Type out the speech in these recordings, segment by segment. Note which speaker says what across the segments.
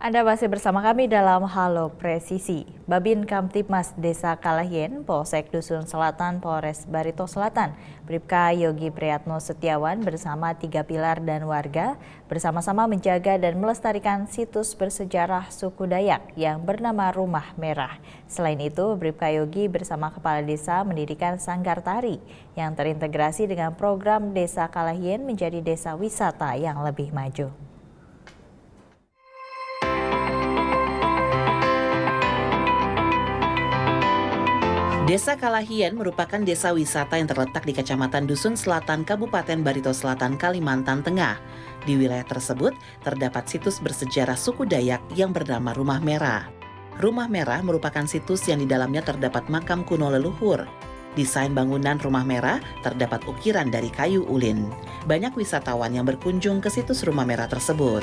Speaker 1: Anda masih bersama kami dalam Halo Presisi. Babin Kamtibmas Desa Kalahien, Polsek Dusun Selatan, Polres Barito Selatan, Bribka Yogi Priyatno Setiawan bersama 3 pilar dan warga bersama-sama menjaga dan melestarikan situs bersejarah suku Dayak yang bernama Rumah Merah. Selain itu, Bribka Yogi bersama Kepala Desa mendirikan sanggar tari yang terintegrasi dengan program Desa Kalahien menjadi desa wisata yang lebih maju.
Speaker 2: Desa Kalahien merupakan desa wisata yang terletak di Kecamatan Dusun Selatan, Kabupaten Barito Selatan, Kalimantan Tengah. Di wilayah tersebut terdapat situs bersejarah suku Dayak yang bernama Rumah Merah. Rumah Merah merupakan situs yang di dalamnya terdapat makam kuno leluhur. Desain bangunan Rumah Merah terdapat ukiran dari kayu ulin. Banyak wisatawan yang berkunjung ke situs Rumah Merah tersebut.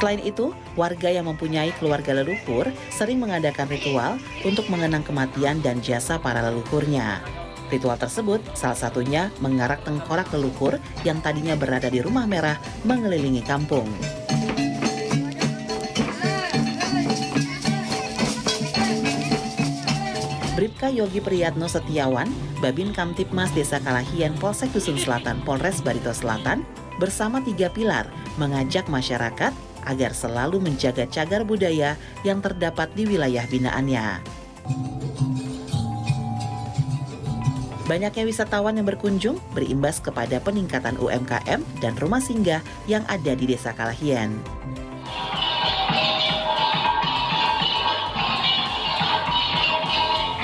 Speaker 2: Selain itu, warga yang mempunyai keluarga leluhur sering mengadakan ritual untuk mengenang kematian dan jasa para leluhurnya. Ritual tersebut salah satunya mengarak tengkorak leluhur yang tadinya berada di Rumah Merah mengelilingi kampung. Bribka Yogi Priyatno Setiawan, Babin Kamtibmas Desa Kalahien, Polsek Dusun Selatan, Polres Barito Selatan, bersama 3 pilar mengajak masyarakat agar selalu menjaga cagar budaya yang terdapat di wilayah binaannya. Banyaknya wisatawan yang berkunjung berimbas kepada peningkatan UMKM dan rumah singgah yang ada di Desa Kalahien.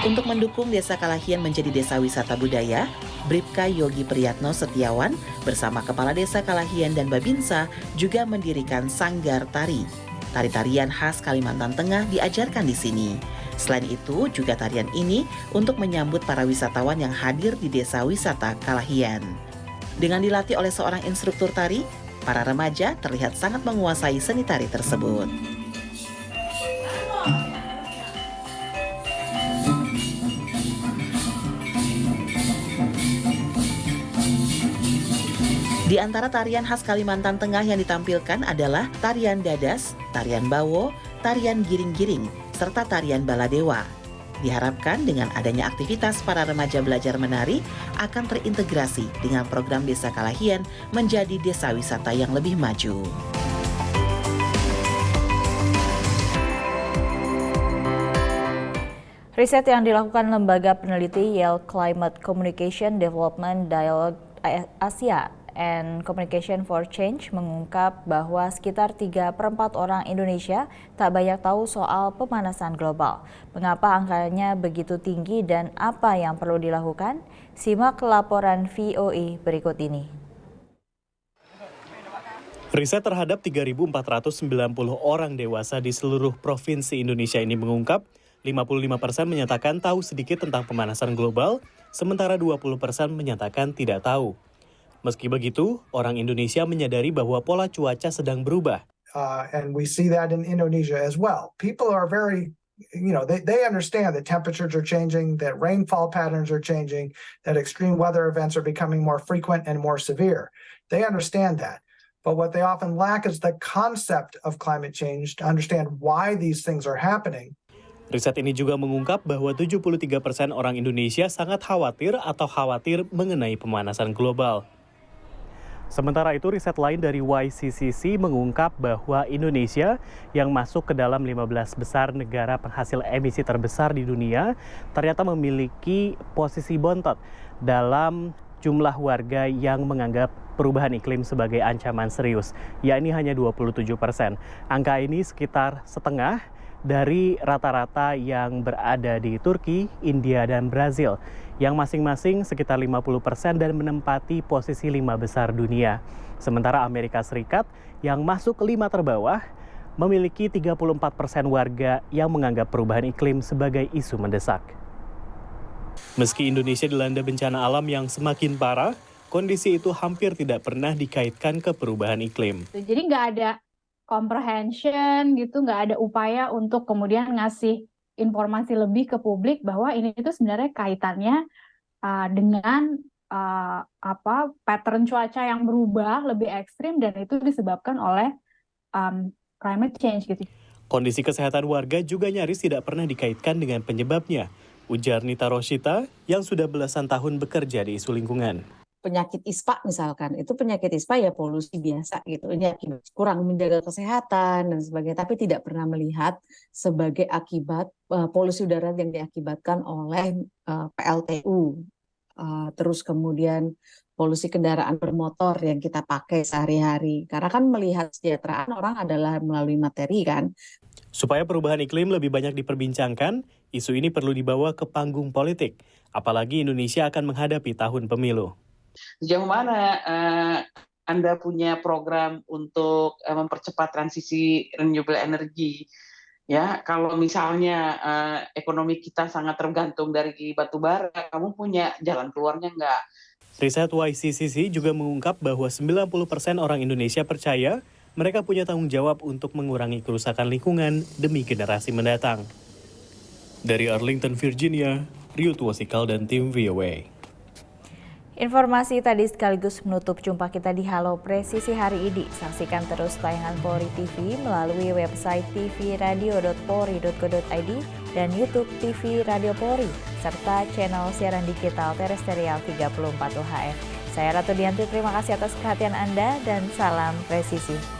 Speaker 2: Untuk mendukung Desa Kalahien menjadi desa wisata budaya, Bribka Yogi Priyatno Setiawan bersama Kepala Desa Kalahien dan Babinsa juga mendirikan sanggar tari. Tari-tarian khas Kalimantan Tengah diajarkan di sini. Selain itu, juga tarian ini untuk menyambut para wisatawan yang hadir di Desa Wisata Kalahien. Dengan dilatih oleh seorang instruktur tari, para remaja terlihat sangat menguasai seni tari tersebut. Di antara tarian khas Kalimantan Tengah yang ditampilkan adalah tarian dadas, tarian bawo, tarian giring-giring, serta tarian baladewa. Diharapkan dengan adanya aktivitas para remaja belajar menari akan terintegrasi dengan program Desa Kalahien menjadi desa wisata yang lebih maju.
Speaker 1: Riset yang dilakukan lembaga peneliti Yale Climate Communication Development Dialogue Asia and Communication for Change mengungkap bahwa sekitar 3/4 orang Indonesia tak banyak tahu soal pemanasan global. Mengapa angkanya begitu tinggi dan apa yang perlu dilakukan? Simak laporan VOA berikut ini.
Speaker 3: Riset terhadap 3.490 orang dewasa di seluruh provinsi Indonesia ini mengungkap 55% menyatakan tahu sedikit tentang pemanasan global, sementara 20% menyatakan tidak tahu. Meski begitu, orang Indonesia menyadari bahwa pola cuaca sedang berubah.
Speaker 4: And we see that in Indonesia as well. People are very, they understand that temperatures are changing, that rainfall patterns are changing, that extreme weather events are becoming more frequent and more severe. They understand that. But what they often lack is the concept of climate change to understand why these things are happening.
Speaker 3: Riset ini juga mengungkap bahwa 73% orang Indonesia sangat khawatir mengenai pemanasan global. Sementara itu, riset lain dari YCCC mengungkap bahwa Indonesia yang masuk ke dalam 15 besar negara penghasil emisi terbesar di dunia ternyata memiliki posisi bontot dalam jumlah warga yang menganggap perubahan iklim sebagai ancaman serius, yakni hanya 27%. Angka ini sekitar setengah dari rata-rata yang berada di Turki, India, dan Brazil, yang masing-masing sekitar 50% dan menempati posisi 5 besar dunia. Sementara Amerika Serikat yang masuk ke 5 terbawah memiliki 34% warga yang menganggap perubahan iklim sebagai isu mendesak. Meski Indonesia dilanda bencana alam yang semakin parah, kondisi itu hampir tidak pernah dikaitkan ke perubahan iklim.
Speaker 5: Jadi nggak ada comprehension gitu, nggak ada upaya untuk kemudian ngasih informasi lebih ke publik bahwa ini itu sebenarnya kaitannya dengan pattern cuaca yang berubah lebih ekstrim dan itu disebabkan oleh climate change gitu.
Speaker 3: Kondisi kesehatan warga juga nyaris tidak pernah dikaitkan dengan penyebabnya, ujar Nita Roshita yang sudah belasan tahun bekerja di isu lingkungan.
Speaker 6: Penyakit ISPA misalkan, itu penyakit ISPA ya polusi biasa gitu. Ini akibat kurang menjaga kesehatan dan sebagainya, tapi tidak pernah melihat sebagai akibat polusi udara yang diakibatkan oleh PLTU. Terus kemudian polusi kendaraan bermotor yang kita pakai sehari-hari. Karena kan melihat kesejahteraan orang adalah melalui materi kan.
Speaker 3: Supaya perubahan iklim lebih banyak diperbincangkan, isu ini perlu dibawa ke panggung politik. Apalagi Indonesia akan menghadapi tahun pemilu.
Speaker 7: Sejauh mana Anda punya program untuk mempercepat transisi renewable energy? Ya, kalau misalnya ekonomi kita sangat tergantung dari batu bara, kamu punya jalan keluarnya nggak?
Speaker 3: Riset YCCC juga mengungkap bahwa 90% orang Indonesia percaya mereka punya tanggung jawab untuk mengurangi kerusakan lingkungan demi generasi mendatang. Dari Arlington, Virginia, Riut Wasikal dan tim VOA.
Speaker 1: Informasi tadi sekaligus menutup jumpa kita di Halo Presisi hari ini. Saksikan terus tayangan Polri TV melalui website tvradio.polri.co.id dan YouTube TV Radio Polri, serta channel siaran digital terestrial 34 UHF. Saya Ratu Dianti, terima kasih atas perhatian Anda dan salam presisi.